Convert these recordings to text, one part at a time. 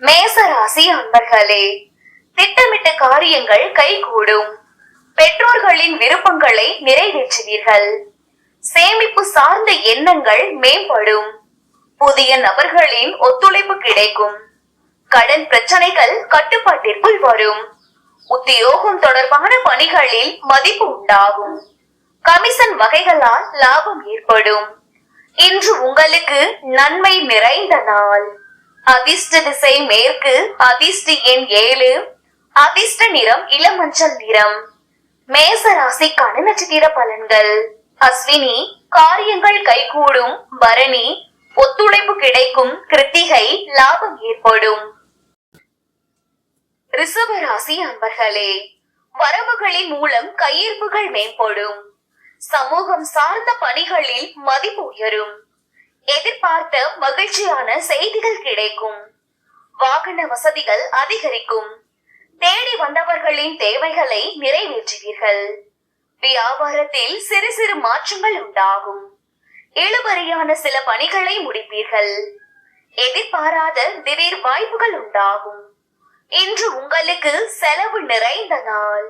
மேசராசி அன்பர்களே, திட்டமிட்ட காரியங்கள் கைகூடும். பெற்றோர்களின் விருப்பங்களை நிறைவேற்றுவீர்கள். சேமிப்பு சார்ந்த எண்ணங்கள் மேம்படும். புதிய நபர்களின் ஒத்துழைப்பு கிடைக்கும். கடன் பிரச்சனைகள் கட்டுப்பாட்டிற்குள் வரும். உத்தியோகம் தொடர்பான பணிகளில் மதிப்பு உண்டாகும். கமிஷன் வகைகளால் லாபம் ஏற்படும். இன்று உங்களுக்கு நன்மை நிறைந்த நாள். அதிர்ஷ்ட திசை மேற்கு. அதிர்ஷ்ட எண் 7. அதிர்ஷ்ட நிறம் இளமஞ்சள் நிறம். மேச ராசிக்கான நட்சத்திர பலன்கள். அஸ்வினி, காரியங்கள் கைகூடும். பரணி, ஒத்துழைப்பு கிடைக்கும். கிருத்திகை, லாபம் ஏற்படும். ரிஷப ராசி அன்பர்களே, வரவுகளின் மூலம் கையிருப்புகள் மேம்படும். சமூகம் சார்ந்த பணிகளில் மதிப்பு உயரும். எதிர்பார்த்த மகிழ்ச்சியான செய்திகள் கிடைக்கும். வாகன வசதிகள் அதிகரிக்கும். தேடி வந்தவர்களின் தேவைகளை நிறைவேற்றுவீர்கள். வியாபாரத்தில் சிறு சிறு மாற்றங்கள் உண்டாகும். இழுபறியான சில பணிகளை முடிப்பீர்கள். எதிர்பாராத திடீர் வாய்ப்புகள் உண்டாகும். இன்று உங்களுக்கு செலவு நிறைந்த நாள்.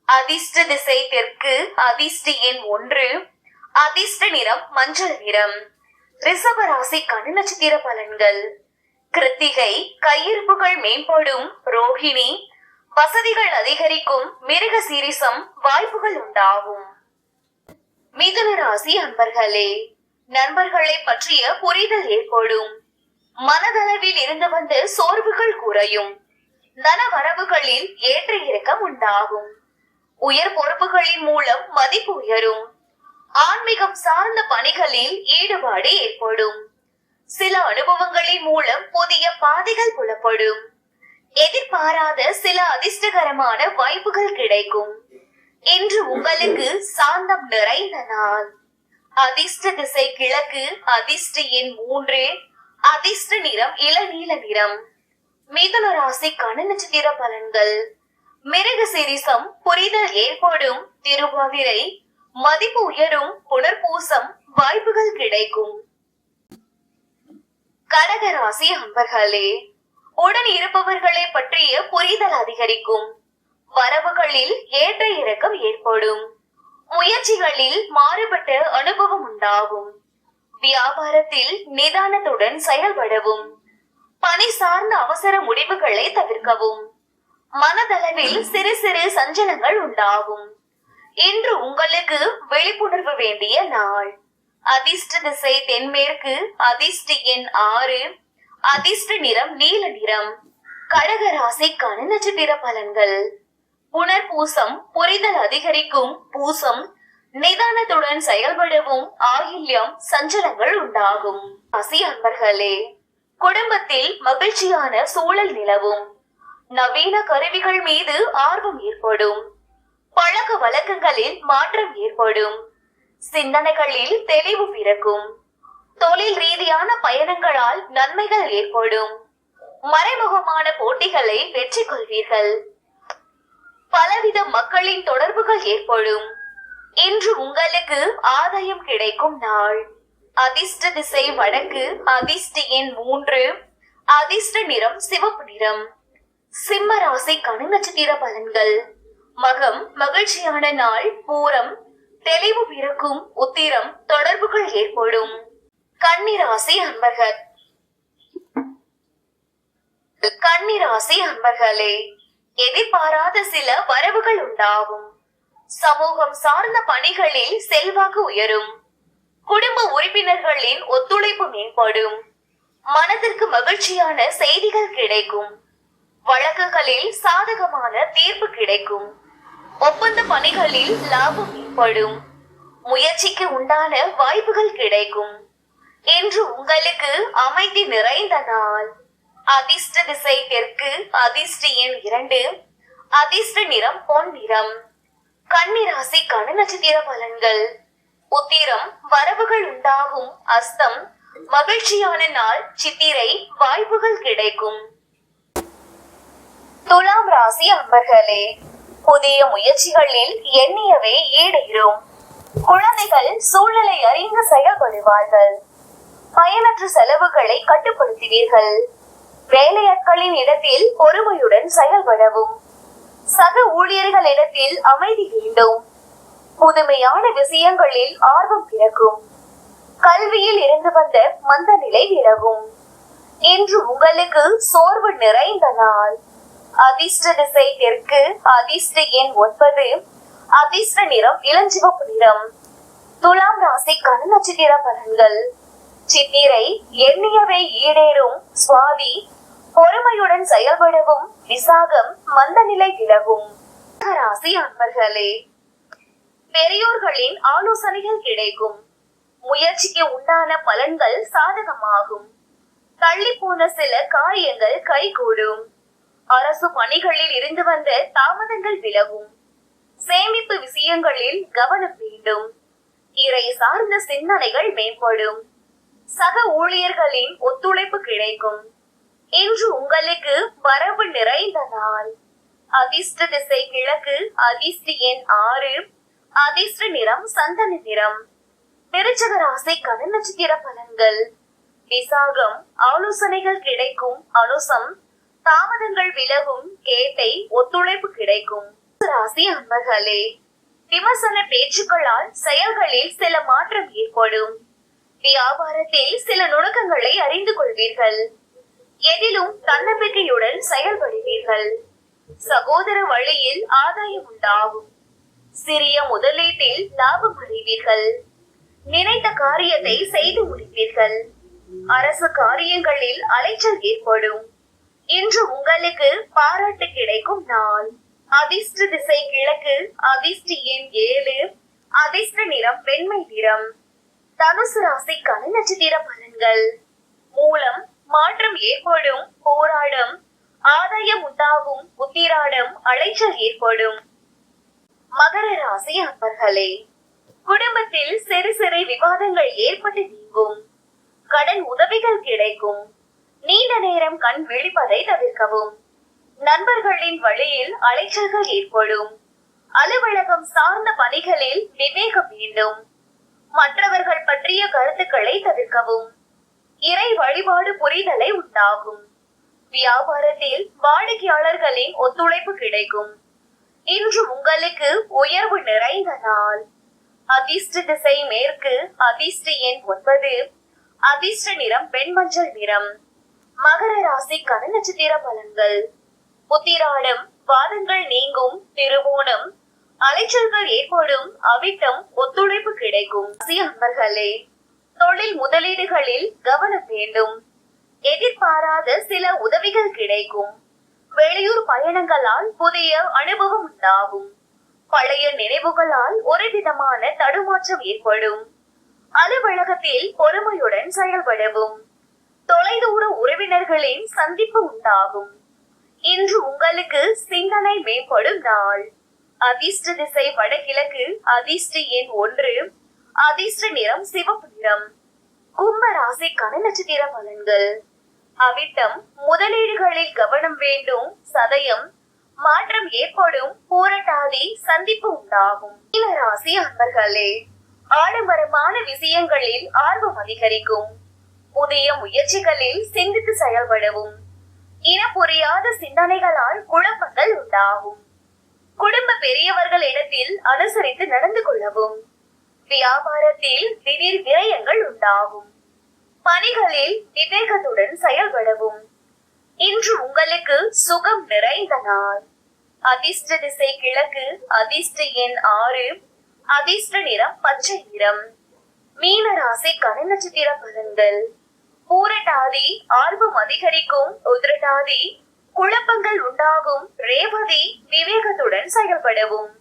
அதிர்ஷ்ட திசை தெற்கு. அதிர்ஷ்ட எண் 1. அதிர்ஷ்ட நிறம் மஞ்சள் நிறம். ரிஷப ராசிக்கான நட்சத்திர பலன்கள். கிருத்திகை, கையிருப்புகள் மேம்படும். ரோஹிணி, வசதிகள் அதிகரிக்கும். மிருக சீரிசம், வாய்ப்புகள் உண்டாகும். மிதுன ராசி அன்பர்களே, நண்பர்களை பற்றிய புரிதல் ஏற்படும். மனதளவில் இருந்து வந்த சோர்வுகள் குறையும். தன வரவுகளில் ஏற்ற இறக்கம் உண்டாகும். உயர் பொறுப்புகளின் மூலம் மதிப்பு உயரும். ஆன்மீகம் சார்ந்த பணிகளில் ஈடுபாடு ஏற்படும். சில அனுபவங்களின் மூலம் புதிய பாதைகள் புலப்படும். எதிர்பாராத சில அதிர்ஷ்டகரமான வாய்ப்புகள் கிடைக்கும். இன்று உங்களுக்கு சாந்தம் நிறைந்த நாள். அதிர்ஷ்ட திசை கிழக்கு. அதிர்ஷ்ட எண் 3. அதிர்ஷ்ட நிறம் இளநீல நிறம். மிதுன ராசிக்கான நட்சத்திர பலன்கள். மிருக சீரிசம், புரிதல் ஏற்படும். திருவாதிரை, மதிப்பு உயரும். புனர்பூசம், வாய்ப்புகள் கிடைக்கும். கடக ராசி அன்பர்களே, உடன் இருப்பவர்களை பற்றிய புரிதல் அதிகரிக்கும். வரவுகளில் ஏற்ற இறக்கம் ஏற்படும். முயற்சிகளில் மாறுபட்ட அனுபவம் உண்டாகும். வியாபாரத்தில் நிதானத்துடன் செயல்படவும். பணி சார்ந்த அவசர முடிவுகளை தவிர்க்கவும். மனதளவில் சிறு சிறு சஞ்சலங்கள் உண்டாகும். இன்று உங்களுக்கு விழிப்புணர்வு வேண்டிய நாள். அதிர்ஷ்ட திசை தென்மேற்கு. அதிர்ஷ்ட எண் 6. அதிர்ஷ்ட நிறம் நீல நிறம். கடக ராசிக்கான நட்சத்திர பலன்கள். புனர்பூசம், புரிதல் அதிகரிக்கும். பூசம், நிதானத்துடன் செயல்படவும். ஆயில்யம், சஞ்சலங்கள் உண்டாகும். ராசி அன்பர்களே, குடும்பத்தில் மகிழ்ச்சியான சூழல் நிலவும். நவீன கருவிகள் மீது ஆர்வம் ஏற்படும். பழக்க வழக்கங்களில் மாற்றம் ஏற்படும். சிந்தனைகளில் தெளிவு பிறக்கும். தொழில் ரீதியான பயணங்களால் நன்மைகள் ஏற்படும். மறைமுகமான போட்டிகளை வெற்றி கொள்வீர்கள். பலவித மக்களின் தொடர்புகள் ஏற்படும். இன்று உங்களுக்கு ஆதாயம் கிடைக்கும் நாள். அதிர்ஷ்ட திசை வடக்கு. அதிர்ஷ்ட எண் 3. அதிர்ஷ்ட நிறம் சிவப்பு நிறம். சிம்ம ராசிக்கான நட்சத்திர பலன்கள். மகம், மகிழ்ச்சியான நாள். பூரம், தெளிவு பிறக்கும். உத்திரம், தொடர்புகள் ஏற்படும். கன்னி ராசி அன்பர்கள். கன்னி ராசி அன்பர்களே, எதிர்பாராத சில வரவுகள் உண்டாகும். சமூகம் சார்ந்த பணிகளில் செல்வாக்கு உயரும். குடும்ப உறுப்பினர்களின் ஒத்துழைப்பு மேம்படும். மனதிற்கு மகிழ்ச்சியான செய்திகள் கிடைக்கும். வழக்குகளில் சாதகமான தீர்ப்பு கிடைக்கும். ஒப்பந்த பணிகளில் லாபம் மேம்படும். முயற்சிக்கு உண்டான வாய்ப்புகள் கிடைக்கும். இன்று உங்களுக்கு அமைதி நிறைந்த நாள். அதிர்ஷ்ட திசை தெற்கு. அதிர்ஷ்ட எண் 2. அதிர்ஷ்ட நிறம் பொன் நிறம். கன்னி ராசிக்கான நட்சத்திர பலன்கள். உத்திரம், வரவுகள் உண்டாகும். அஸ்தம், மகிழ்ச்சியான நாள். சித்திரை, வாய்ப்புகள் கிடைக்கும். துலாம் ராசி அன்பர்களே, புதிய முயற்சிகளில் எண்ணியவே ஈடேறும். குழந்தைகள் சூழ்நிலை அறிந்து செயல்படுவார்கள். பயனற்ற செலவுகளை கட்டுப்படுத்துவீர்கள். வேலையாட்களின் இடத்தில் பொறுமையுடன் செயல்படவும். சக ஊழியர்களிடத்தில் அமைதி வேண்டும். புதுமையான விஷயங்களில் ஆர்வம் பிறக்கும். கல்வியில் இருந்து வந்த மந்த நிலை விலகும். இன்று உங்களுக்கு சோர்வு நிறைந்த நாள். அதிர்ஷ்ட திசை தெற்கு. அதிர்ஷ்ட எண் 9. அதிர்ஷ்ட நிறம் இளஞ்சிவப்பு நிறம். துலாம் ராசிக்கான நட்சத்திர பலன்கள். சித்திரை எண்ணியவை ஈடேறும். சுவாதி பொறுமையுடன் செயல்படவும். விசாகம் மந்த நிலை விலகும். ராசி அன்பர்களே, பெரியோர்களின் ஆலோசனைகள் கிடைக்கும். முயற்சிக்கு உண்டான பலன்கள் சாதகமாகும். தள்ளி போன சில காரியங்கள் கைகூடும். அரசு பணிகளில் இருந்து வந்த தாமதங்கள் விலகும். சேமிப்பு விஷயங்களில் கவனம் வேண்டும். இறை சார்ந்த சிந்தனைகள் மேம்படும். சக ஊழியர்களின் ஒத்துழைப்பு கிடைக்கும். இன்று உங்களுக்கு வரவு நிறைந்த நாள். அதிர்ஷ்ட திசை கிழக்கு. அதிர்ஷ்ட எண் 6. அதிர்ஷ்ட நிறம் சந்தன நிறம். விருச்சிக ராசிக்கான நட்சத்திர பலன்கள். விசாகம் ஆலோசனைகள் கிடைக்கும். அனுசம் தாமதங்கள் விலகும். கேட்டை ஒத்துழைப்பு கிடைக்கும். ராசி அன்பர்களே, விமர்சன பேச்சுக்களால் செயல்களில் சில மாற்றம் ஏற்படும். வியாபாரத்தில் சில நுணுக்கங்களை அறிந்து கொள்வீர்கள். எதிலும் தன்னம்பிக்கையுடன் செயல்படுவீர்கள். சகோதர வழியில் ஆதாயம் உண்டாகும். சிறிய முதலீட்டில் லாபம் அடைவீர்கள். நினைத்த காரியத்தை செய்து முடிப்பீர்கள். அரசு காரியங்களில் அலைச்சல் ஏற்படும். இன்று உங்களுக்கு பாராட்டு கிடைக்கும் நாள். அதிர்ஷ்ட திசை கிழக்கு. அதிர்ஷ்ட எண் 7. அதிர்ஷ்ட நிறம் வெண்மை நிறம். தனுசு ராசிக்கான நட்சத்திர பலன்கள். மூலம் மாற்றம் ஏற்படும். போராடம் ஆதாயம் உண்டாகும். உத்திராடம் அலைச்சல் ஏற்படும். மகர ராசி அன்பர்களே, குடும்பத்தில் சிறு சிறு விவாதங்கள் ஏற்பட்டு நீங்கும். கடன் உதவிகள் கிடைக்கும். நீண்ட நேரம் கண் விழிப்பதை தவிர்க்கவும். நண்பர்களின் வழியில் அலைச்சல்கள் ஏற்படும். அலுவலகம் சார்ந்த பணிகளில் விவேகம் வேண்டும். மற்றவர்கள் பற்றிய கருத்துக்களை தவிர்க்கவும். இறை வழிபாடு புரிதலை உண்டாகும். வியாபாரத்தில் வாடிக்கையாளர்களின் ஒத்துழைப்பு கிடைக்கும். இன்று உங்களுக்கு உயர்வு நிறைந்த நாள். அதிர்ஷ்ட திசை மேற்கு. அதிர்ஷ்ட எண் 9. அதிர்ஷ்ட நிறம் வெண்மஞ்சள் நிறம். மகர ராசிக்கான நட்சத்திர பலன்கள். உத்திராடம் வாதங்கள் நீங்கும். திருவோணம் அலைச்சல்கள் ஏற்படும். அவிட்டம் ஒத்துழைப்பு கிடைக்கும். அன்பர்களே, தொழில் முதலீடுகளில் கவனம் வேண்டும். எதிர்பாராத சில உதவிகள் கிடைக்கும். வெளியூர் பயணங்களால் புதிய அனுபவம் உண்டாகும். பழைய நினைவுகளால் ஒரு விதமான தடுமாற்றம் ஏற்படும். அலுவலகத்தில் பொறுமையுடன் செயல்படவும். தொலைதூர உறவினர்களின் சந்திப்பு உண்டாகும். இன்று உங்களுக்கு சிந்தனை மேம்படும் நாள். அதிர்ஷ்ட திசை வடகிழக்கு. அதிர்ஷ்ட எண் 1. அதிர்ஷ்ட நிறம் சிவப்பு நிறம். கும்ப ராசிக்கான நட்சத்திர பலன்கள். அவிட்டம் முதலீடுகளில் கவனம் வேண்டும். சதயம் மாற்றம் ஏற்படும். பூரட்டாதி சந்திப்பு உண்டாகும். மீன ராசி அன்பர்களே, ஆடம்பரமான விஷயங்களில் ஆர்வம் அதிகரிக்கும். புதிய முயற்சிகளில் சிந்தித்து செயல்படவும். இன புரியாத சிந்தனைகளால் குழப்பங்கள் உண்டாகும். குடும்ப பெரியவர்களிடத்தில் அனுசரித்து நடந்து கொள்ளவும். வியாபாரத்தில் திடீர் விரயங்கள் உண்டாகும். பணிகளில் விவேகத்துடன் செயல்படவும். இன்று உங்களுக்கு சுகம் நிறைந்த நாள். அதிர்ஷ்ட திசை கிழக்கு. அதிர்ஷ்ட எண் 6. அதிர்ஷ்ட நிறம் பச்சை நிறம். மீன ராசிக்கான நட்சத்திர பலன்கள். பூரட்டாதி ஆர்வம் அதிகரிக்கும். உத்திரட்டாதி குழப்பங்கள் உண்டாகும். ரேவதி விவேகத்துடன் செயல்படவும்.